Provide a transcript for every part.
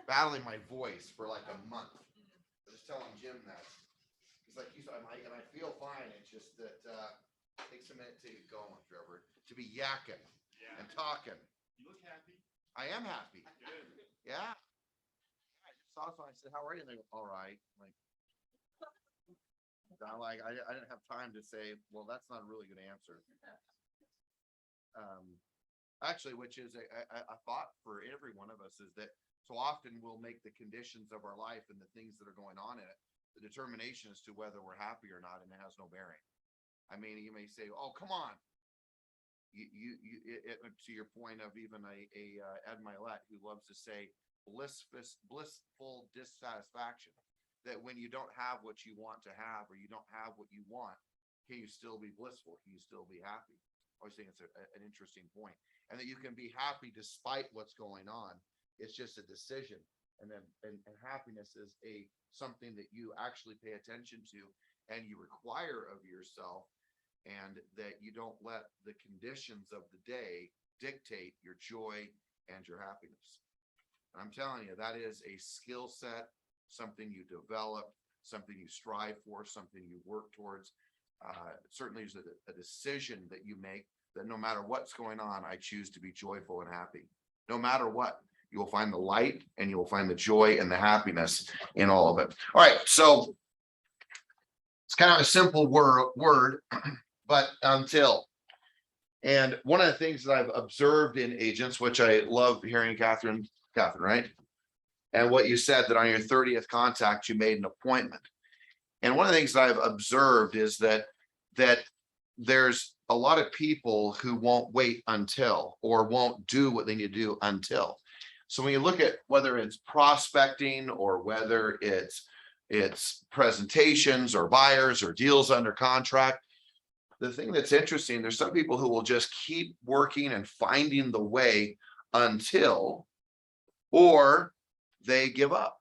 battling my voice for like a month. I was telling Jim that. He's like, and I feel fine. It's just that it takes a minute to get going, Trevor, to be yakking and talking. You look happy. I am happy. Good. Yeah. I just saw someone. I said, "How are you?" And they go, "All right." I didn't have time to say, "Well, that's not a really good answer." Actually, which is a thought for every one of us is that so often we'll make the conditions of our life and the things that are going on in it the determination as to whether we're happy or not, and it has no bearing. I mean, you may say, "Oh, come on." To your point of even a Ed Milet who loves to say blissful dissatisfaction, that when you don't have what you want to have or you don't have what you want, can you still be blissful? Can you still be happy? I always think it's an interesting point, and that you can be happy despite what's going on. It's just a decision, and then and happiness is something that you actually pay attention to and you require of yourself, and that you don't let the conditions of the day dictate your joy and your happiness. And I'm telling you, that is a skill set, something you develop, something you strive for, something you work towards. Certainly is a decision that you make that no matter what's going on, I choose to be joyful and happy. No matter what, you will find the light and you will find the joy and the happiness in all of it. All right, so it's kind of a simple word, but until. And one of the things that I've observed in agents, which I love hearing Catherine, right? And what you said that on your 30th contact, you made an appointment. And one of the things that I've observed is that there's a lot of people who won't wait until or won't do what they need to do until. So when you look at whether it's prospecting or whether it's presentations or buyers or deals under contract, the thing that's interesting, there's some people who will just keep working and finding the way until, or they give up.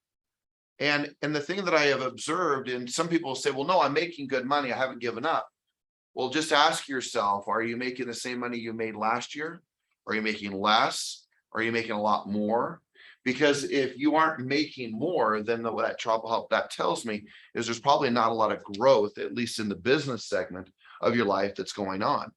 And the thing that I have observed, and some people say, "Well, no, I'm making good money. I haven't given up." Well, just ask yourself, are you making the same money you made last year? Are you making less? Are you making a lot more? Because if you aren't making more, then that trouble help that tells me is there's probably not a lot of growth, at least in the business segment of your life that's going on.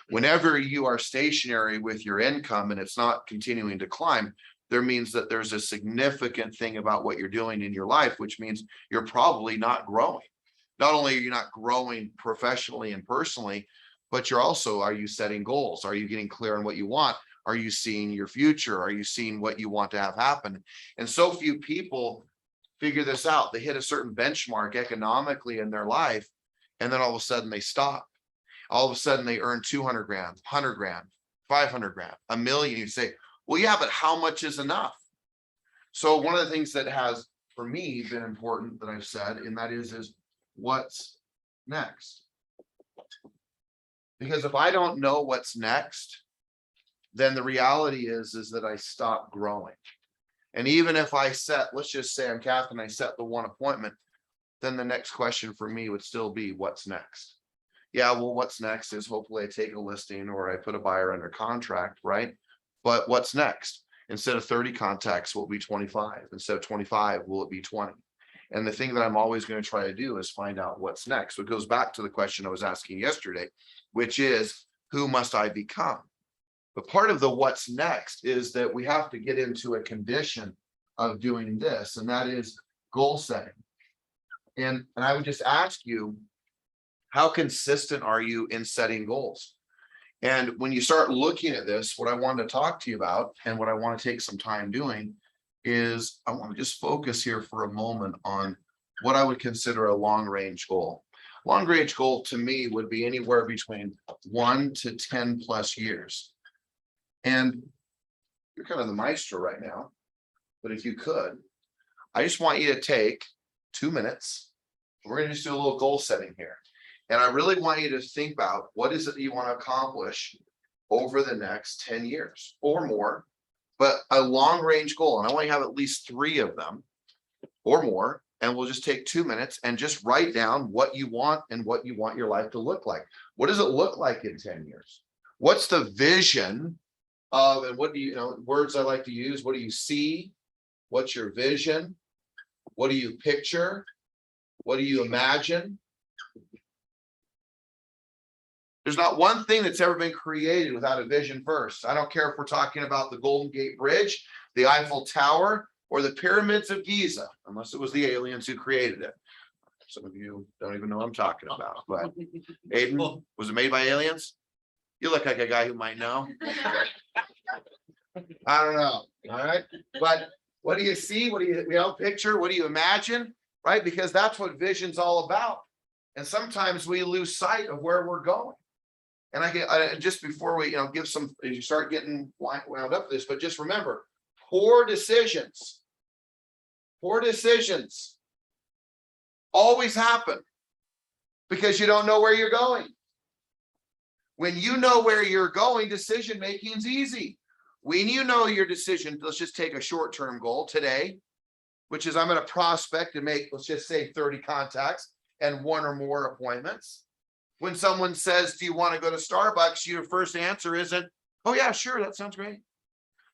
Whenever you are stationary with your income and it's not continuing to climb, there means that there's a significant thing about what you're doing in your life, which means you're probably not growing. Not only are you not growing professionally and personally, but are you setting goals? Are you getting clear on what you want? Are you seeing your future? Are you seeing what you want to have happen? And so few people figure this out. They hit a certain benchmark economically in their life, and then all of a sudden they stop. All of a sudden they earn 200 grand, 100 grand, 500 grand, a million. You say, "Well, yeah, but how much is enough?" So one of the things that has, for me, been important that I've said, and that is what's next? Because if I don't know what's next, then the reality is that I stop growing. And even if I let's just say I'm Catherine, I set the one appointment, then the next question for me would still be, what's next? Yeah, well, what's next is hopefully I take a listing or I put a buyer under contract, right? But what's next? Instead of 30 contacts, will it be 25? Instead of 25, will it be 20? And the thing that I'm always going to try to do is find out what's next. So it goes back to the question I was asking yesterday, which is, who must I become? But part of the what's next is that we have to get into a condition of doing this, and that is goal setting. And I would just ask you, how consistent are you in setting goals? And when you start looking at this, what I want to talk to you about and what I want to take some time doing is I want to just focus here for a moment on what I would consider a long range goal. Long range goal to me would be anywhere between 1 to 10 plus years. And you're kind of the maestro right now, but if you could, I just want you to take 2 minutes. We're going to just do a little goal setting here. And I really want you to think about what is it that you want to accomplish over the next 10 years or more, but a long range goal. And I want you to have at least 3 of them or more. And we'll just take 2 minutes and just write down what you want and what you want your life to look like. What does it look like in 10 years? What's the vision of, and what do you know, words I like to use? What do you see? What's your vision? What do you picture? What do you imagine? There's not one thing that's ever been created without a vision first. I don't care if we're talking about the Golden Gate Bridge, the Eiffel Tower, or the pyramids of Giza, unless it was the aliens who created it. Some of you don't even know what I'm talking about, but Aiden, was it made by aliens? You look like a guy who might know. I don't know. All right. But what do you see? What do you picture? What do you imagine? Right? Because that's what vision's all about. And sometimes we lose sight of where we're going. And just before we, give some, as you start getting wound up this, but just remember, poor decisions always happen because you don't know where you're going. When you know where you're going, decision making is easy. When you know your decision, let's just take a short-term goal today, which is I'm going to prospect and make, let's just say 30 contacts and one or more appointments. When someone says, do you want to go to Starbucks? Your first answer isn't, oh yeah, sure, that sounds great.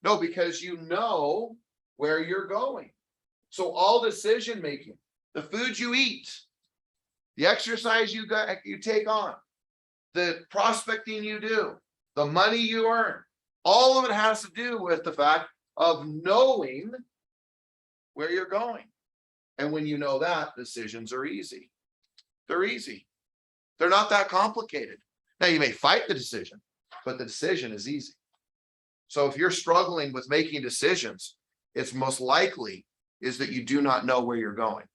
No, because you know where you're going. So all decision making, the food you eat, the exercise you take on, the prospecting you do, the money you earn, all of it has to do with the fact of knowing where you're going. And when you know that, decisions are easy. They're easy. They're not that complicated. Now you may fight the decision, but the decision is easy. So if you're struggling with making decisions, it's most likely is that you do not know where you're going.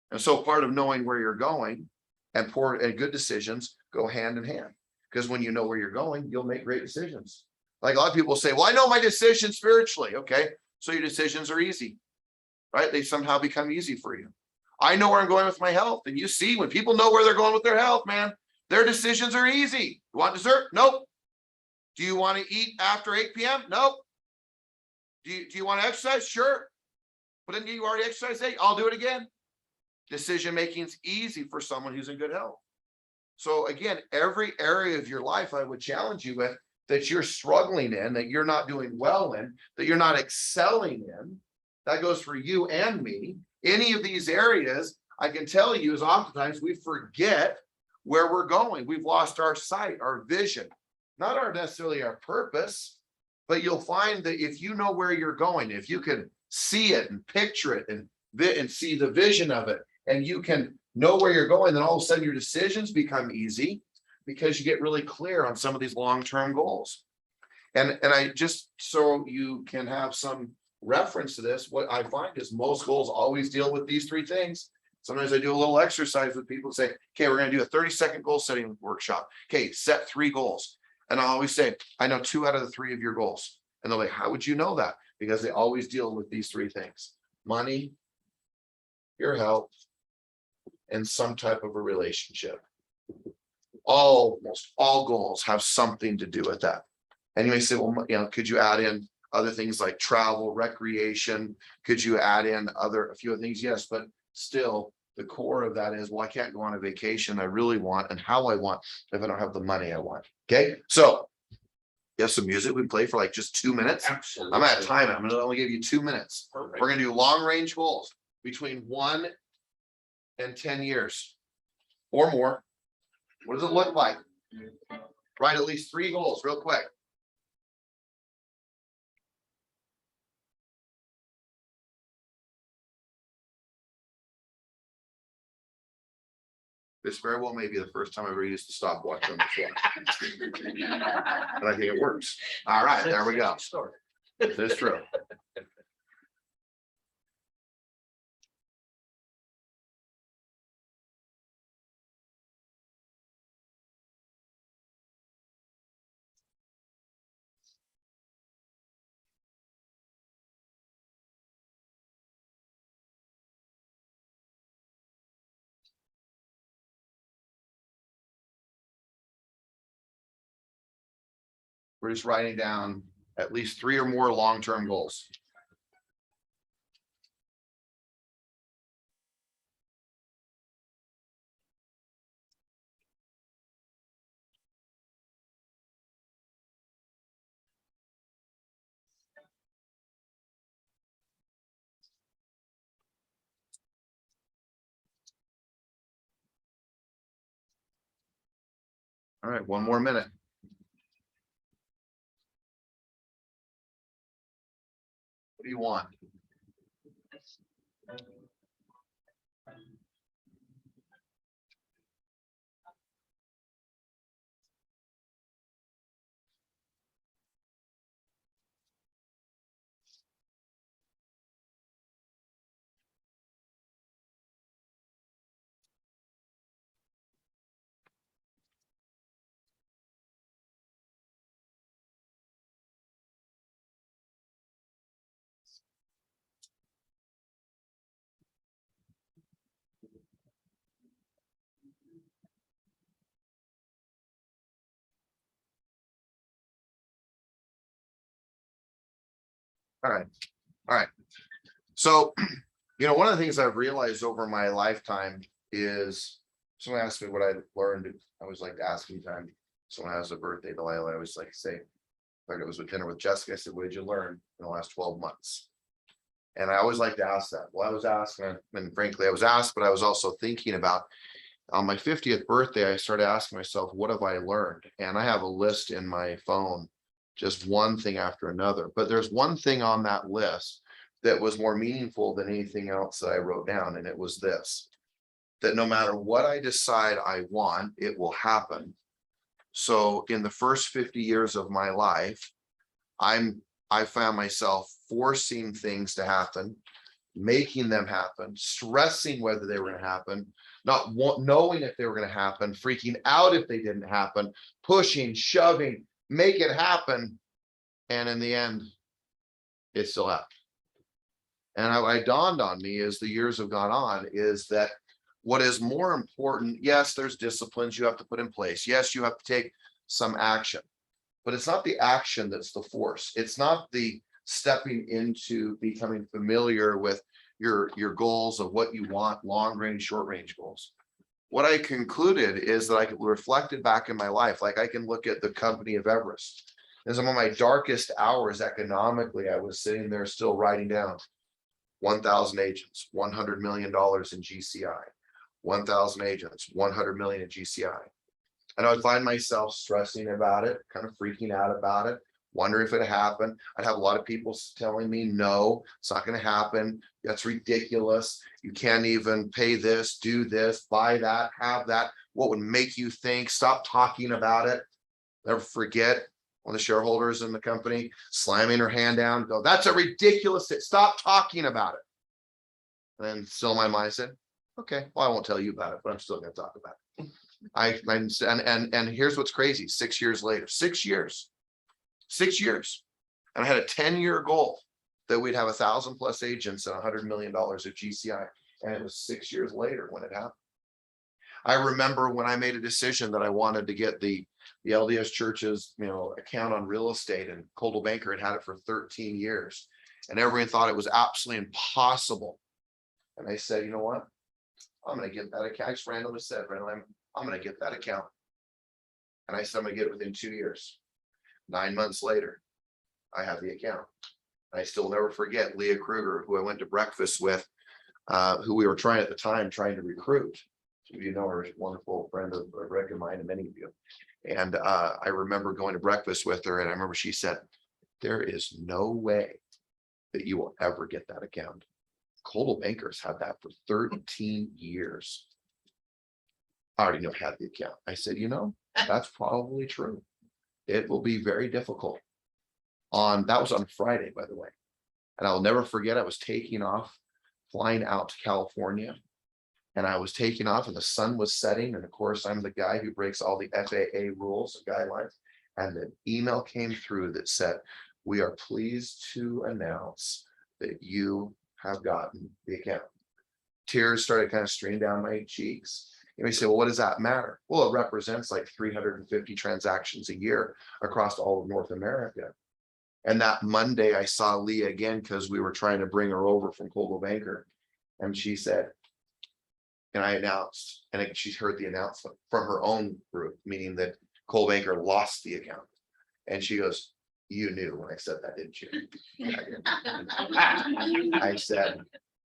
And so part of knowing where you're going and good decisions go hand in hand. Because when you know where you're going, you'll make great decisions. Like a lot of people say, well, I know my decisions spiritually. Okay, so your decisions are easy, right? They somehow become easy for you. I know where I'm going with my health. And you see, when people know where they're going with their health, man, their decisions are easy. You want dessert? Nope. Do you want to eat after 8 p.m.? Nope. Do you want to exercise? Sure. But then you already exercised 8. I'll do it again. Decision making is easy for someone who's in good health. So again, every area of your life, I would challenge you with that you're struggling in, that you're not doing well in, that you're not excelling in. That goes for you and me. Any of these areas, I can tell you is oftentimes we forget where we're going. We've lost our sight, our vision, not necessarily our purpose, but you'll find that if you know where you're going, if you can see it and picture it and see the vision of it, and you can know where you're going, then all of a sudden your decisions become easy because you get really clear on some of these long-term goals. And I just, so you can have some reference to this, what I find is most goals always deal with these 3 things. Sometimes I do a little exercise with people and say, okay, we're going to do a 30-second goal setting workshop. Okay, set 3 goals. And I always say, I know 2 out of the 3 of your goals. And they're like, how would you know that? Because they always deal with these 3 things: money, your health, and some type of a relationship. Almost all goals have something to do with that. And you may say, well, could you add in other things like travel, recreation? Could you add in a few other things? Yes, but still the core of that is, well, I can't go on a vacation I really want and how I want if I don't have the money I want. Okay, so you have some music we can play for like just 2 minutes. Absolutely. I'm at a time. I'm going to only give you 2 minutes. Perfect. We're going to do long range goals between 1 and 10 years or more. What does it look like? Write at least 3 goals real quick. This very well may be the first time I've ever used the stopwatch on the floor. And I think it works. All right, there we go. This is true. We're just writing down at least 3 or more long-term goals. All right, one more minute. What do you want? All right. All right. So, one of the things I've realized over my lifetime is someone asked me what I learned. I always like to ask anytime someone has a birthday, Delilah, I always like to say, like it was with dinner with Jessica, I said, what did you learn in the last 12 months? And I always like to ask that. Well, I was asking, and frankly, I was asked, but I was also thinking about on my 50th birthday, I started asking myself, what have I learned? And I have a list in my phone, just one thing after another. But there's one thing on that list that was more meaningful than anything else that I wrote down. And it was this, that no matter what I decide I want, it will happen. So in the first 50 years of my life, I found myself forcing things to happen, making them happen, stressing whether they were going to happen, not knowing if they were going to happen, freaking out if they didn't happen, pushing, shoving, make it happen. And in the end, it still happened. And I dawned on me as the years have gone on is that what is more important, yes, there's disciplines you have to put in place. Yes, you have to take some action, but it's not the action that's the force. It's not the stepping into becoming familiar with your goals of what you want, long range, short range goals. What I concluded is that I reflected back in my life, like I can look at the company of Everest. In some of my darkest hours economically, I was sitting there still writing down 1,000 agents, $100 million in GCI, 1,000 agents, 100 million in GCI. And I would find myself stressing about it, kind of freaking out about it, wondering if it happened. I'd have a lot of people telling me, no, it's not going to happen. That's ridiculous. You can't even pay this, do this, buy that, have that. What would make you think? Stop talking about it. Never forget one of the shareholders in the company slamming her hand down, go, that's a ridiculous thing. Stop talking about it. And still my mind said, okay, well, I won't tell you about it, but I'm still going to talk about it. And here's what's crazy. 6 years later, 6 years, and I had a 10-year goal that we'd have 1,000 plus agents and $100 million of GCI. And it was 6 years later when it happened. I remember when I made a decision that I wanted to get the LDS church's, account on real estate, and Coldwell Banker had it for 13 years. And everyone thought it was absolutely impossible. And I said, you know what? I'm going to get that account. I just randomly said, I'm going to get that account. And I said, I'm going to get it within 2 years. 9 months later, I have the account. I still never forget Leah Kruger, who I went to breakfast with, who we were trying to recruit. You know her, wonderful friend of Rick and mine and many of you. And I remember going to breakfast with her, and I remember she said, there is no way that you will ever get that account. Coldwell Bankers had that for 13 years. I already know I had the account. I said, that's probably true. It will be very difficult. That was on Friday, by the way. And I'll never forget, I was taking off, flying out to California. And I was taking off and the sun was setting. And of course, I'm the guy who breaks all the FAA rules and guidelines. And the email came through that said, we are pleased to announce that you have gotten the account. Tears started kind of streaming down my cheeks. And we say, well, what does that matter? Well, it represents like 350 transactions a year across all of North America. And that Monday I saw Leah again because we were trying to bring her over from Coldwell Banker. And she said, and I announced, and she heard the announcement from her own group, meaning that Coldwell Banker lost the account. And she goes, you knew when I said that, didn't you? I said,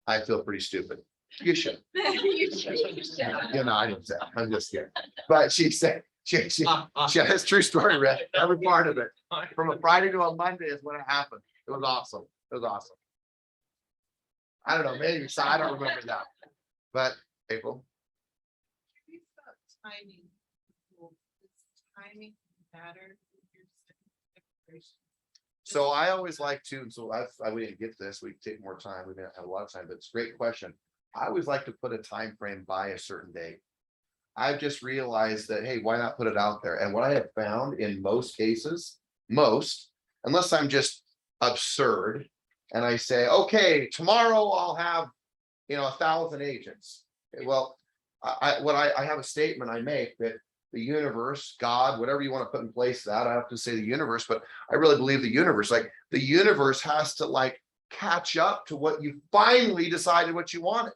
I feel pretty stupid. You should. I didn't say, I'm just kidding. But she said, It's true story, Rick. Every part of it. From a Friday to a Monday is when it happened. It was awesome. It was awesome. I don't know, maybe, so I don't remember that. But April. Timing. Timing matter. So I always like to, so we didn't get to this, we take more time, we didn't have a lot of time, but it's a great question. I always like to put a time frame by a certain date. I've just realized that, hey, why not put it out there? And what I have found in most cases, unless I'm just absurd, and I say, okay, tomorrow I'll have, 1,000 agents. Well, I have a statement I make that the universe, God, whatever you want to put in place that, I have to say the universe, but I really believe the universe, like the universe has to like catch up to what you finally decided what you wanted.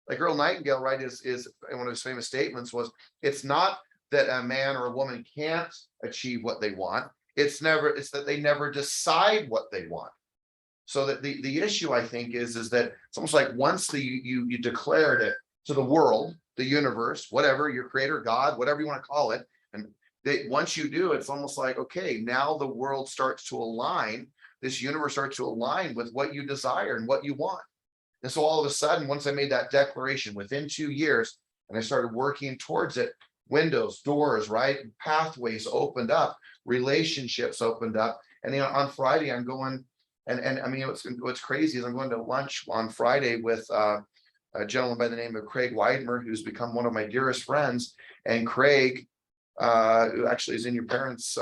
Like Earl Nightingale, right, is one of his famous statements was, it's not that a man or a woman can't achieve what they want. It's that they never decide what they want. So that the issue, I think, is that it's almost like once you declared it to the world, the universe, whatever, your creator, God, whatever you want to call it, and once you do, it's almost like, okay, now the world starts to align, this universe starts to align with what you desire and what you want. And so all of a sudden, once I made that declaration within 2 years, and I started working towards it, windows, doors, right, pathways opened up, relationships opened up. And on Friday, I'm going, and I mean, what's crazy is I'm going to lunch on Friday with a gentleman by the name of Craig Weidmer, who's become one of my dearest friends. And Craig, who actually is in your parents'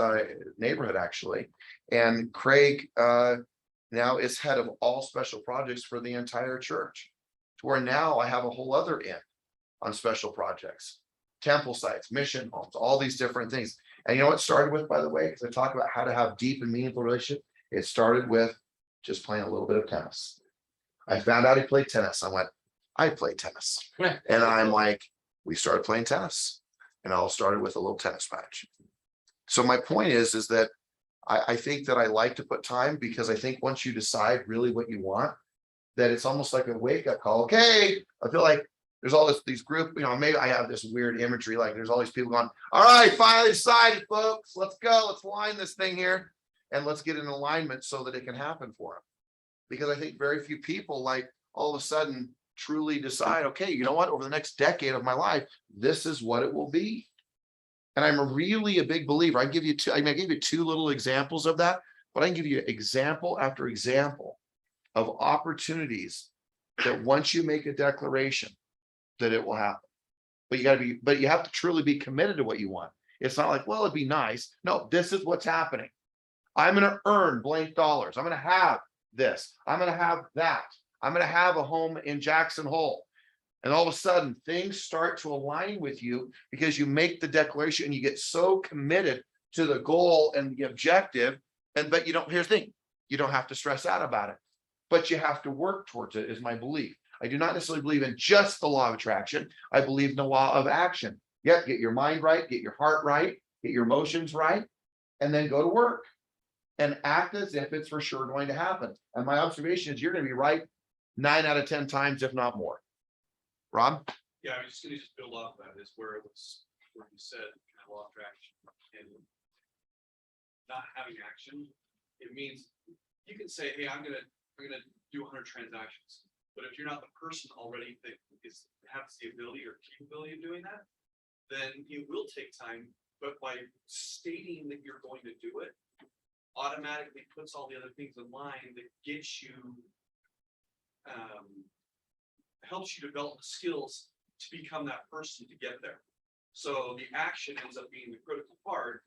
neighborhood, actually. And Craig now is head of all special projects for the entire church, to where now I have a whole other end on special projects, temple sites, mission homes, all these different things. And you know what it started with, by the way, because I talk about how to have deep and meaningful relationship. It started with just playing a little bit of tennis. I found out he played tennis. I went, I play tennis. And I'm like, we started playing tennis. And it all started with a little tennis match. So my point is that I think that I like to put time, because I think once you decide really what you want, that it's almost like a wake-up call. Okay, I feel like there's all these group, maybe I have this weird imagery, like there's all these people going, all right, finally decided, folks, let's go, let's line this thing here, and let's get in alignment so that it can happen for them. Because I think very few people, like, all of a sudden truly decide, okay, you know what, over the next decade of my life, this is what it will be. And I'm really a big believer. I gave you two little examples of that, but I can give you example after example of opportunities that once you make a declaration, that it will happen. But you have to truly be committed to what you want. It's not like, well, it'd be nice. No, this is what's happening. I'm going to earn blank dollars. I'm going to have this. I'm going to have that. I'm going to have a home in Jackson Hole. And all of a sudden, things start to align with you because you make the declaration and you get so committed to the goal and the objective. But here's the thing, you don't have to stress out about it, but you have to work towards it, is my belief. I do not necessarily believe in just the law of attraction. I believe in the law of action. Yep, get your mind right, get your heart right, get your emotions right, and then go to work and act as if it's for sure going to happen. And my observation is you're going to be right 9 out of 10 times, if not more. Rob? Yeah, I'm just going to build off of that, is where you said kind of law of attraction and not having action. It means you can say, hey, I'm gonna do 100 transactions, but if you're not the person already that has the ability or capability of doing that, then it will take time. But by stating that you're going to do it, automatically puts all the other things in line that gets you, helps you develop the skills to become that person to get there. So the action ends up being the critical part,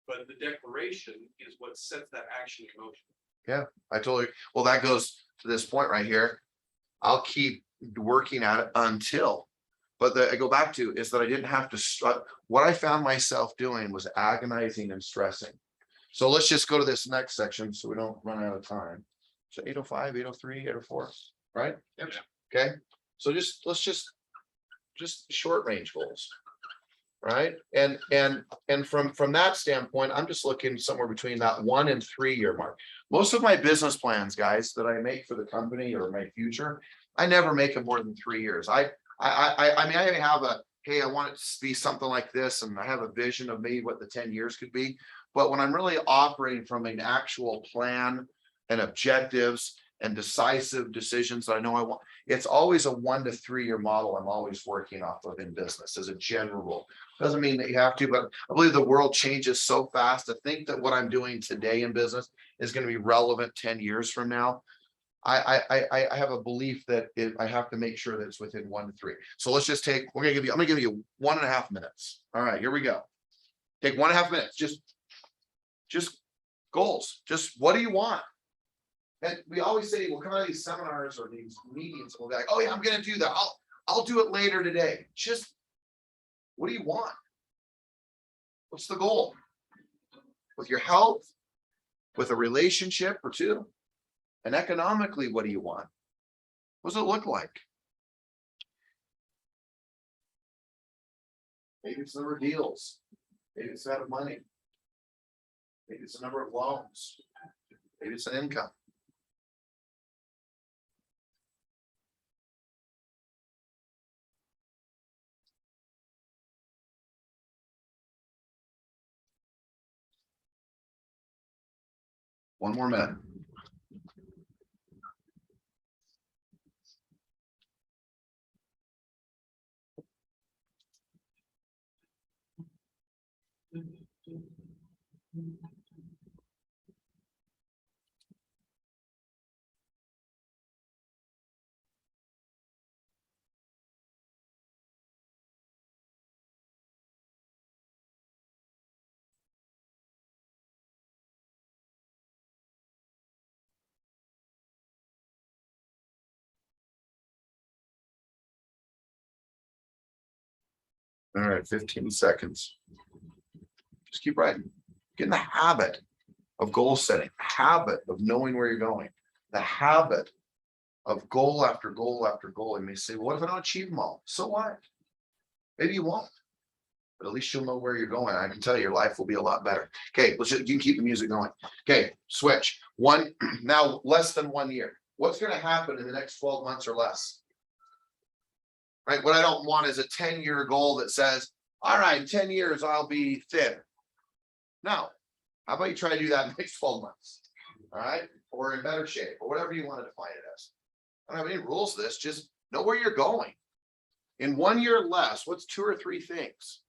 but the declaration is what sets that action in motion. Yeah, I totally. Well, that goes to this point right here. I'll keep working at it until, but I go back to is that I didn't have to. What I found myself doing was agonizing and stressing. So let's just go to this next section so we don't run out of time. So 805, 803, 804, right? Yep. Okay. So let's just short range goals. Right. And from that standpoint, I'm just looking somewhere between that 1 and 3 year mark. Most of my business plans, guys, that I make for the company or my future, I never make it more than 3 years. I mean, I have a hey, I want it to be something like this, and I have a vision of maybe what the 10 years could be. But when I'm really operating from an actual plan and objectives and decisive decisions that I know I want, it's always a 1 to 3 year model I'm always working off of in business as a general rule. Doesn't mean that you have to, but I believe the world changes so fast. To think that what I'm doing today in business is going to be relevant 10 years from now. I have a belief that I have to make sure that it's within 1 to 3. So let's just take, I'm gonna give you 1.5 minutes. All right, here we go. Take 1.5 minutes, just goals. Just what do you want? And we always say, we'll come out of these seminars or these meetings, and we'll be like, oh yeah, I'm gonna do that. I'll do it later today. Just what do you want? What's the goal? With your health, with a relationship or two? And economically, what do you want? What does it look like? Maybe it's the number of deals. Maybe it's the amount of money. Maybe it's the number of loans. Maybe it's an income. One more minute. All right, 15 seconds. Just keep writing. Get in the habit of goal setting, habit of knowing where you're going, the habit of goal after goal after goal. You may say, what if I don't achieve them all? So what? Maybe you won't, but at least you'll know where you're going. I can tell you your life will be a lot better. Okay, you can keep the music going. Okay, switch. Now less than 1 year. What's going to happen in the next 12 months or less? Right. What I don't want is a 10-year goal that says, all right, in 10 years, I'll be thin. No. How about you try to do that in the next 12 months? All right. Or in better shape, or whatever you want to define it as. I don't have any rules to this. Just know where you're going. In 1 year or less, what's 2 or 3 things?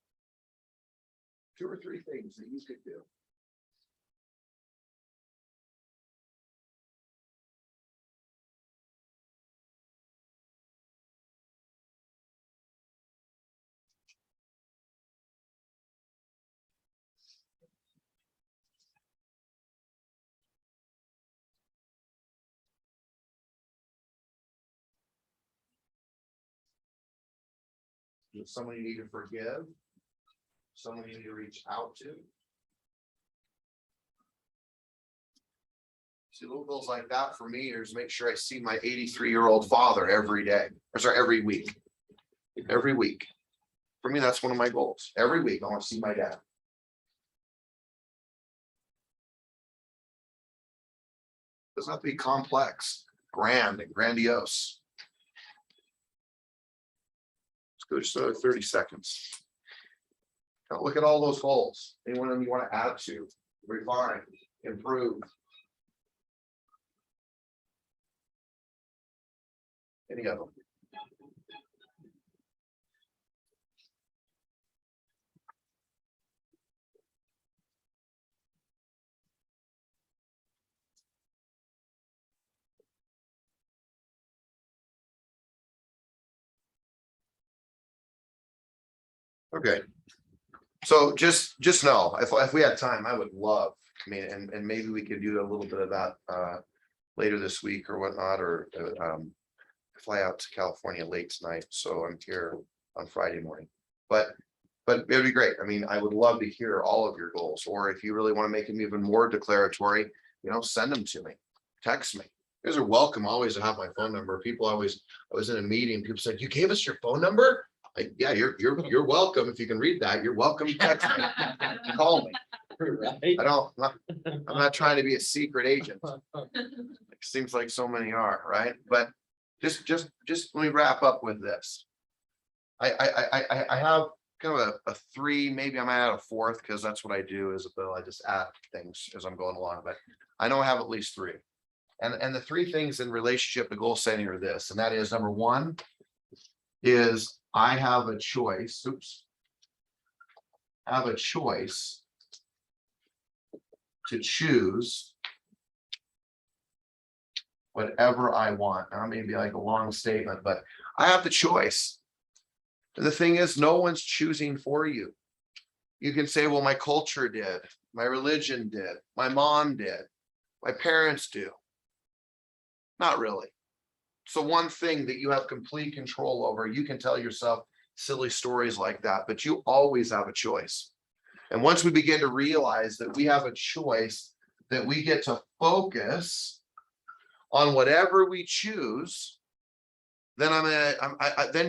2 or 3 things that you could do. Is someone you need to forgive? Someone you need to reach out to? See, little goals like that for me is make sure I see my 83-year-old father every day, or sorry, every week. Every week. For me, that's one of my goals. Every week, I want to see my dad. Doesn't have to be complex, grand, and grandiose. Let's go just 30 seconds. Now look at all those goals. Anyone you want to add to, refine, improve. Any of them. Okay. So just know, if we had time, I would love, I mean, and maybe we could do a little bit of that later this week or whatnot, or fly out to California late tonight. So I'm here on Friday morning, but it'd be great. I mean, I would love to hear all of your goals, or if you really want to make them even more declaratory, send them to me, text me. You guys are welcome always to have my phone number. People always, I was in a meeting, people said, you gave us your phone number? Like, yeah, you're welcome. If you can read that, you're welcome to text me. Call me. I'm not trying to be a secret agent. It seems like so many are, right? But just let me wrap up with this. I have kind of a three, maybe I'm at a fourth, because that's what I do is I just add things as I'm going along, but I know I have at least three. And the three things in relationship to goal setting are this, and that is number one is I have a choice. Oops. Have a choice to choose whatever I want. Now, maybe like a long statement, but I have the choice. And the thing is, no one's choosing for you. You can say, well, my culture did, my religion did, my mom did, my parents do. Not really. So one thing that you have complete control over, you can tell yourself silly stories like that, but you always have a choice. And once we begin to realize that we have a choice, that we get to focus on whatever we choose, then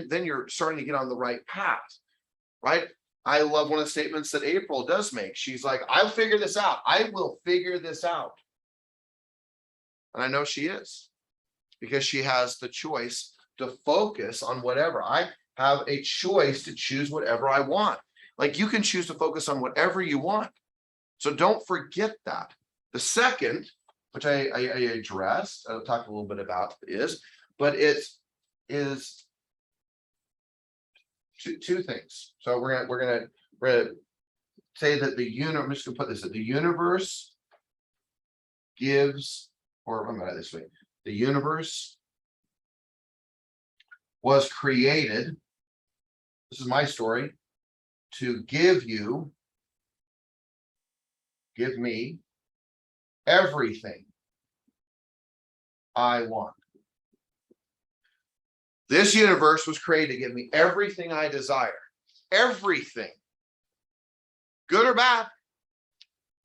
then you're starting to get on the right path, right? I love one of the statements that April does make. She's like, I'll figure this out. I will figure this out. And I know she is, because she has the choice to focus on whatever. I have a choice to choose whatever I want. Like you can choose to focus on whatever you want. So don't forget that. The second, which I addressed, I'll talk a little bit about but it is two things. So we're gonna say that I'm just gonna put this, that the universe gives, or I'm gonna this way, the universe was created. This is my story, to give me everything I want. This universe was created to give me everything I desire. Everything. Good or bad.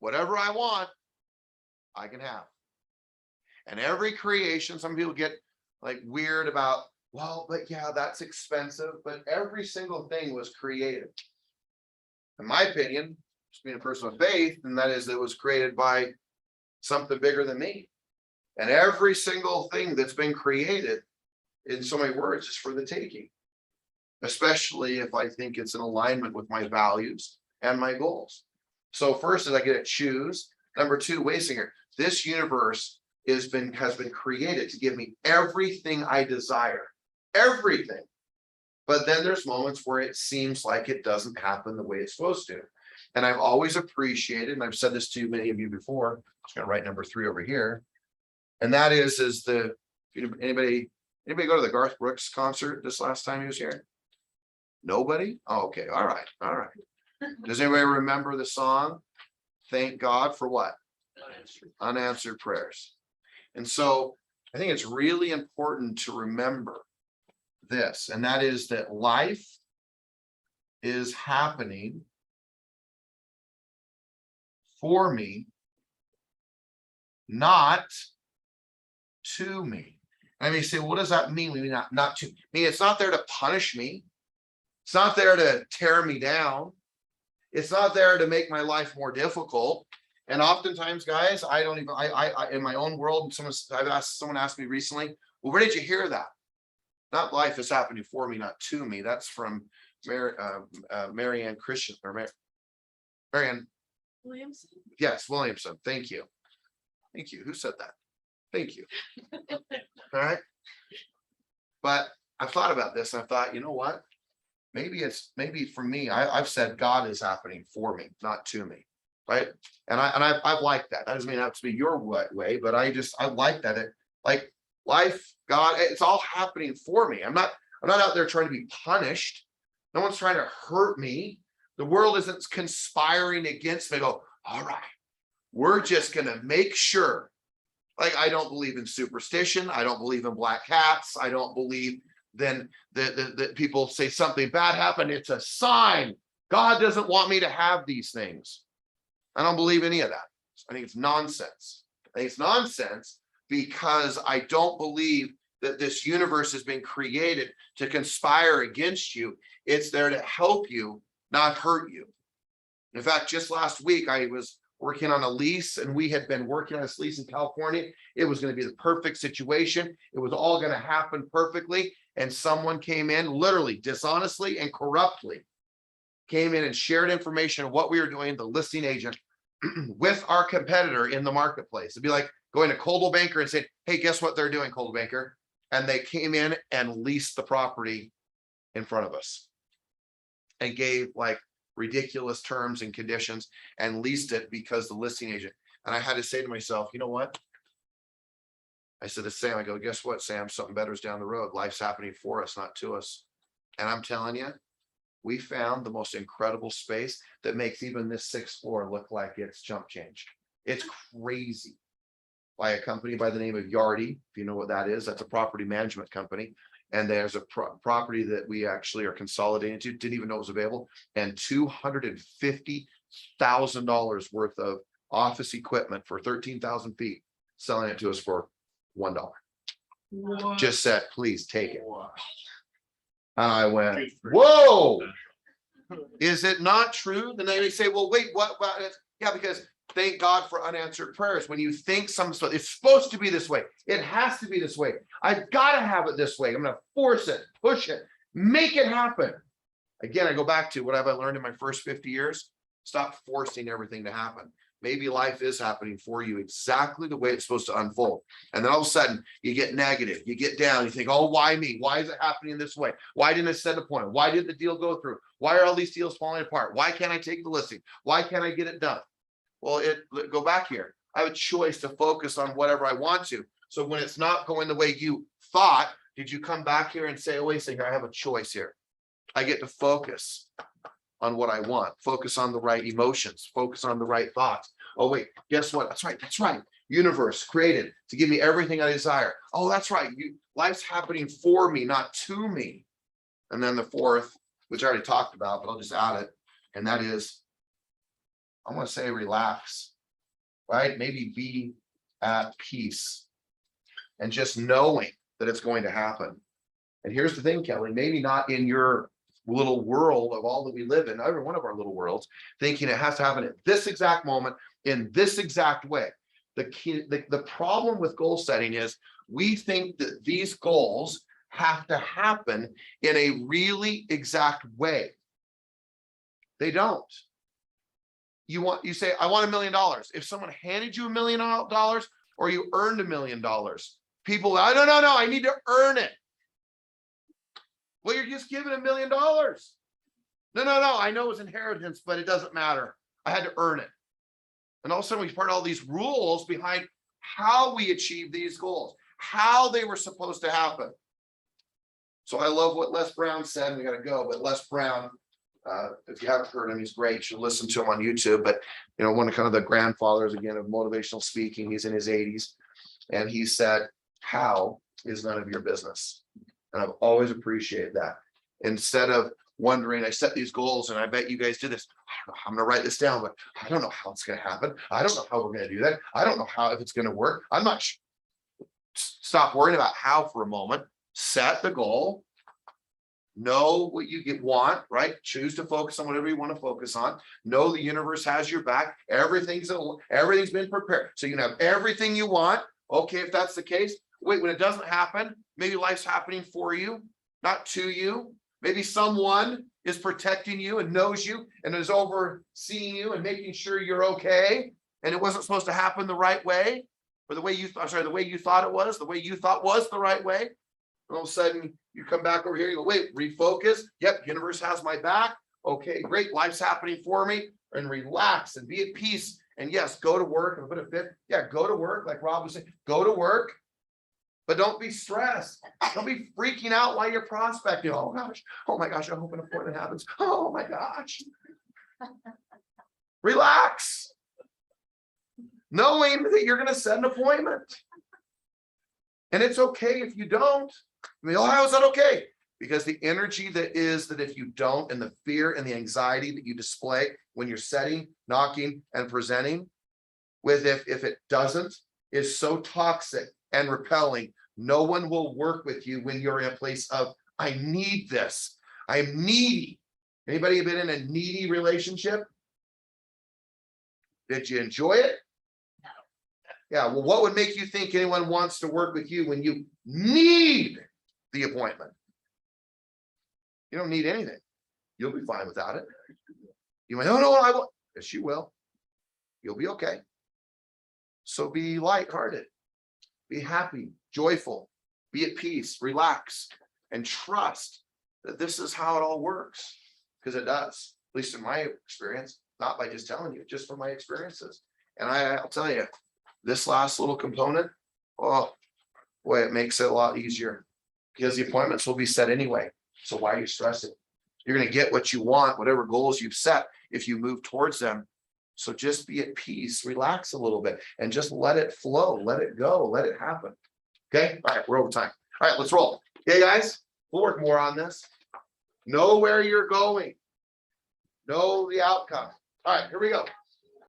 Whatever I want, I can have. And every creation, some people get like weird about, well, but yeah, that's expensive, but every single thing was created. In my opinion, just being a person of faith, and that is, it was created by something bigger than me. And every single thing that's been created, in so many words, is for the taking, especially if I think it's in alignment with my values and my goals. So first is I get to choose. Number two, wait a second, this universe has been created to give me everything I desire. Everything. But then there's moments where it seems like it doesn't happen the way it's supposed to. And I've always appreciated, and I've said this to many of you before, I'm just gonna write number three over here. And that is anybody go to the Garth Brooks concert this last time he was here? Nobody? Oh, okay, all right. Does anybody remember the song? Thank God for what? Unanswered prayers. And so I think it's really important to remember this, and that is that life is happening for me, not to me. I mean, you say, what does that mean? Not to me. It's not there to punish me. It's not there to tear me down. It's not there to make my life more difficult. And oftentimes, guys, I don't even, I in my own world, someone asked me recently, well, where did you hear that? Not life is happening for me, not to me. That's from Marianne Christian, or Marianne Williamson. Yes, Williamson. Thank you. Who said that? Thank you. All right. But I've thought about this, and I thought, you know what? Maybe for me, I've said God is happening for me, not to me. Right. And I've liked that. That doesn't mean it has to be your way, but I like that. It like life, God, it's all happening for me. I'm not out there trying to be punished. No one's trying to hurt me. The world isn't conspiring against me. Go, all right, we're just gonna make sure. Like, I don't believe in superstition. I don't believe in black hats. I don't believe then that people say something bad happened. It's a sign. God doesn't want me to have these things. I don't believe any of that. I think it's nonsense. I think it's nonsense because I don't believe that this universe has been created to conspire against you. It's there to help you, not hurt you. In fact, just last week, I was working on a lease, and we had been working on this lease in California. It was going to be the perfect situation. It was all going to happen perfectly. and someone came in literally dishonestly and corruptly, came in and shared information of what we were doing, the listing agent, with our competitor in the marketplace. It'd be like going to Coldwell Banker and saying, hey, guess what they're doing, Coldwell Banker? And they came in and leased the property in front of us and gave like ridiculous terms and conditions and leased it because the listing agent. And I had to say to myself, you know what? I said to Sam, I go, guess what, Sam? Something better is down the road. Life's happening for us, not to us. And I'm telling you, we found the most incredible space that makes even this 6th floor look like it's jump changed. It's crazy. By a company by the name of Yardy. If you know what that is, that's a property management company. And there's a property that we actually are consolidating to, didn't even know it was available, and $250,000 worth of office equipment for 13,000 feet, selling it to us for $1. What? Just said, please take it. Wow. And I went, Good for you. whoa, is it not true? Then they say, well, wait, what? Yeah, because thank God for unanswered prayers. When you think some stuff, it's supposed to be this way. It has to be this way. I've got to have it this way. I'm going to force it, push it, make it happen. Again, I go back to what have I learned in my first 50 years? Stop forcing everything to happen. Maybe life is happening for you exactly the way it's supposed to unfold. And then all of a sudden you get negative, you get down, you think, oh, why me? Why is it happening this way? Why didn't I set a point? Why did the deal go through? Why are all these deals falling apart? Why can't I take the listing? Why can't I get it done? Well, go back here. I have a choice to focus on whatever I want to. So when it's not going the way you thought, did you come back here and say, oh, wait a second, I have a choice here. I get to focus on what I want, focus on the right emotions, focus on the right thoughts. Oh, wait, guess what? That's right. That's right. Universe created to give me everything I desire. Oh, that's right. Life's happening for me, not to me. And then the 4th, which I already talked about, but I'll just add it. And that is, I want to say relax, right? Maybe be at peace and just knowing that it's going to happen. And here's the thing, Kelly, maybe not in your little world of all that we live in, every one of our little worlds, thinking it has to happen at this exact moment in this exact way. The problem with goal setting is we think that these goals have to happen in a really exact way. They don't. You say, I want $1 million. If someone handed you $1 million or you earned $1 million, people, I don't know, I need to earn it. Well, you're just given $1 million. No, I know it's inheritance, but it doesn't matter. I had to earn it. And all of a sudden we part all these rules behind how we achieve these goals, how they were supposed to happen. So I love what Les Brown said. We got to go, but Les Brown, if you haven't heard him, he's great. You should listen to him on YouTube. But you know, one of kind of the grandfathers again of motivational speaking. He's in his 80s, and he said, "How is none of your business." And I've always appreciated that. Instead of wondering, I set these goals, and I bet you guys do this. I don't know, I'm going to write this down, but I don't know how it's going to happen. I don't know how we're going to do that. I don't know how if it's going to work. I'm not sure. Stop worrying about how for a moment. Set the goal. Know what you want, right? Choose to focus on whatever you want to focus on. Know the universe has your back. Everything's been prepared. So you can have everything you want. Okay, if that's the case, wait, when it doesn't happen, maybe life's happening for you, not to you. Maybe someone is protecting you and knows you and is overseeing you and making sure you're okay. And it wasn't supposed to happen the right way, or the way you thought, the way you thought it was, the way you thought was the right way. And all of a sudden you come back over here, you go, wait, refocus. Yep, universe has my back. Okay, great. Life's happening for me. And relax and be at peace. And yes, go to work. And put a fit. Yeah, go to work. Like Rob was saying, go to work. But don't be stressed. Don't be freaking out while you're prospecting. Oh gosh, oh my gosh, I hope an appointment happens. Oh my gosh. Relax. Knowing that you're going to set an appointment. And it's okay if you don't. I mean, oh, how is that okay? Because the energy that if you don't, and the fear and the anxiety that you display when you're setting, knocking, and presenting with if it doesn't, is so toxic and repelling. No one will work with you when you're in a place of, I need this. I'm needy. Anybody been in a needy relationship? Did you enjoy it? No. Yeah, well, what would make you think anyone wants to work with you when you need the appointment? You don't need anything. You'll be fine without it. You might, no, I won't. Yes, you will. You'll be okay. So be lighthearted, be happy, joyful, be at peace, relax, and trust that this is how it all works. Because it does, at least in my experience, not by just telling you, just from my experiences. And I'll tell you, this last little component, oh boy, it makes it a lot easier because the appointments will be set anyway. So why are you stressing? You're going to get what you want, whatever goals you've set, if you move towards them. So just be at peace, relax a little bit, and just let it flow, let it go, let it happen. Okay. All right. We're over time. All right. Let's roll. Okay, guys, we'll work more on this. Know where you're going. Know the outcome. All right. Here we go.